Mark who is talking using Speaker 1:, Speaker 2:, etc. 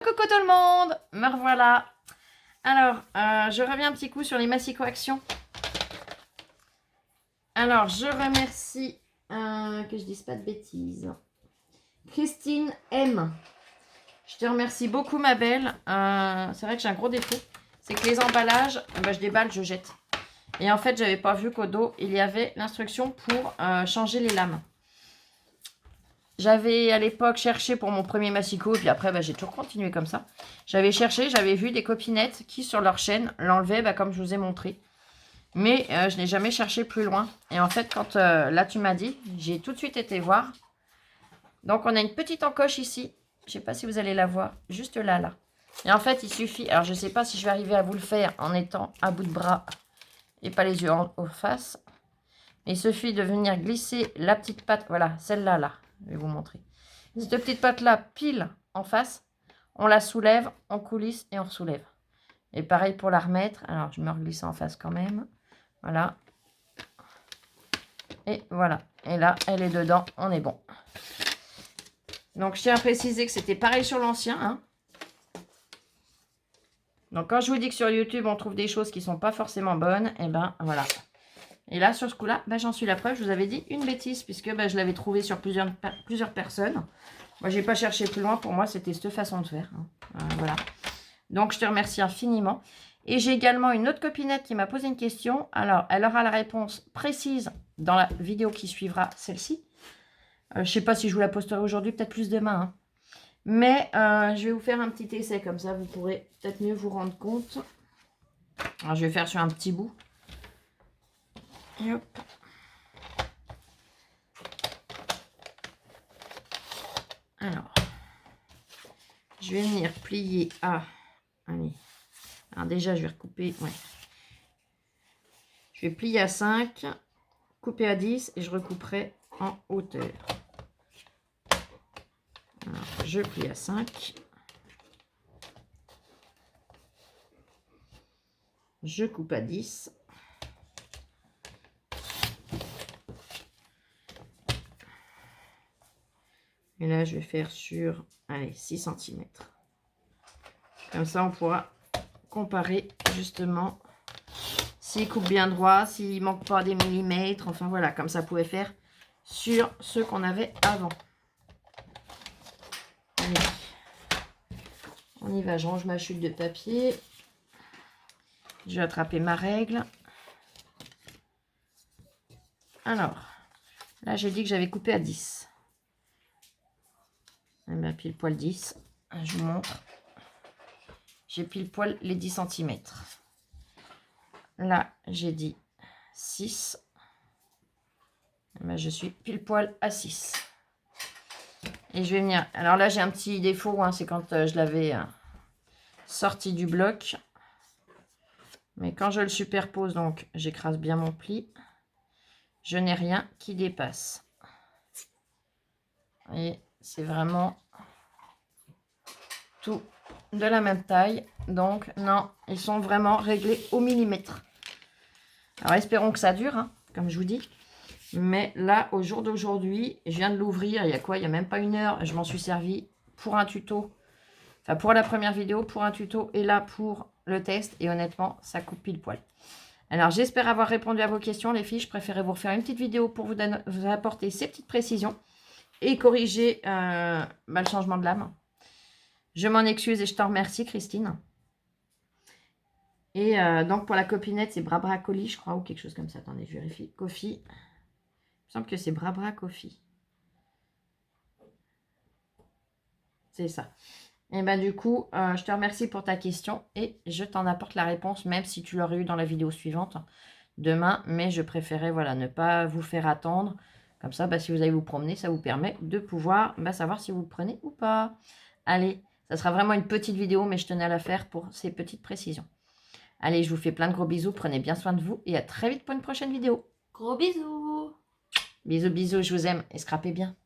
Speaker 1: Coucou tout le monde, me revoilà. Alors, je reviens un petit coup sur les Massicot Action. Alors, je remercie, que je dise pas de bêtises, Christine M. Je te remercie beaucoup, ma belle. C'est vrai que j'ai un gros défaut, c'est que les emballages, je déballe, je jette. Et en fait, j'avais pas vu qu'au dos, il y avait l'instruction pour changer les lames. J'avais à l'époque cherché pour mon premier Massicot, et puis après, j'ai toujours continué comme ça. J'avais cherché, j'avais vu des copinettes qui, sur leur chaîne, l'enlevaient comme je vous ai montré. Mais je n'ai jamais cherché plus loin. Et en fait, quand là, tu m'as dit, j'ai tout de suite été voir. Donc, on a une petite encoche ici. Je ne sais pas si vous allez la voir, juste là, là. Et en fait, il suffit, alors je ne sais pas si je vais arriver à vous le faire en étant à bout de bras et pas les yeux en face. Il suffit de venir glisser la petite patte, voilà, celle-là, là. Je vais vous montrer. Cette petite patte-là, pile en face, on la soulève, on coulisse et on soulève. Et pareil pour la remettre. Alors, je me reglisse en face quand même. Voilà. Et voilà. Et là, elle est dedans. On est bon. Donc, je tiens à préciser que c'était pareil sur l'ancien. Hein. Donc, quand je vous dis que sur YouTube, on trouve des choses qui ne sont pas forcément bonnes, et ben voilà. Et là, sur ce coup-là, j'en suis la preuve. Je vous avais dit une bêtise, puisque je l'avais trouvé sur plusieurs personnes. Moi, je n'ai pas cherché plus loin. Pour moi, c'était cette façon de faire. Hein. Voilà. Donc, je te remercie infiniment. Et j'ai également une autre copinette qui m'a posé une question. Alors, elle aura la réponse précise dans la vidéo qui suivra celle-ci. Je ne sais pas si je vous la posterai aujourd'hui, peut-être plus demain. Hein. Mais je vais vous faire un petit essai, comme ça, vous pourrez peut-être mieux vous rendre compte. Alors, je vais faire sur un petit bout. Et hop. Alors, je vais venir plier à... Allez. Alors déjà, je vais recouper. Ouais. Je vais plier à 5, couper à 10 et je recouperai en hauteur. Alors, je plie à 5. Je coupe à 10. Et là, je vais faire sur, allez, 6 cm. Comme ça, on pourra comparer justement s'il coupe bien droit, s'il manque pas des millimètres. Enfin, voilà, comme ça pouvait faire sur ceux qu'on avait avant. Allez. On y va, je range ma chute de papier. Je vais attraper ma règle. Alors, là, j'ai dit que j'avais coupé à 10. Et bien, pile poil 10. Je vous montre. J'ai pile poil les 10 cm. Là, j'ai dit 6. Et bien, je suis pile poil à 6. Et je vais venir... Alors là, j'ai un petit défaut. Hein, c'est quand je l'avais sorti du bloc. Mais quand je le superpose, donc, j'écrase bien mon pli. Je n'ai rien qui dépasse. Et c'est vraiment tout de la même taille. Donc, non, ils sont vraiment réglés au millimètre. Alors, espérons que ça dure, hein, comme je vous dis. Mais là, au jour d'aujourd'hui, je viens de l'ouvrir. Il y a quoi? Il n'y a même pas une heure. Je m'en suis servi pour un tuto. Enfin, pour la première vidéo, pour un tuto. Et là, pour le test. Et honnêtement, ça coupe pile poil. Alors, j'espère avoir répondu à vos questions, les filles. Je préférais vous refaire une petite vidéo pour vous apporter ces petites précisions. Et corriger le changement de lame. Je m'en excuse et je t'en remercie, Christine. Et donc, pour la copinette, c'est Brabra Colis, je crois, ou quelque chose comme ça. Attendez, je vérifie. Coffee. Il me semble que c'est Brabra Coffee. C'est ça. Et bien, du coup, je te remercie pour ta question et je t'en apporte la réponse, même si tu l'aurais eu dans la vidéo suivante demain. Mais je préférais, voilà, ne pas vous faire attendre. Comme ça, si vous allez vous promener, ça vous permet de pouvoir savoir si vous le prenez ou pas. Allez, ça sera vraiment une petite vidéo, mais je tenais à la faire pour ces petites précisions. Allez, je vous fais plein de gros bisous. Prenez bien soin de vous et à très vite pour une prochaine vidéo.
Speaker 2: Gros bisous.
Speaker 1: Bisous, bisous, je vous aime et scrapez bien.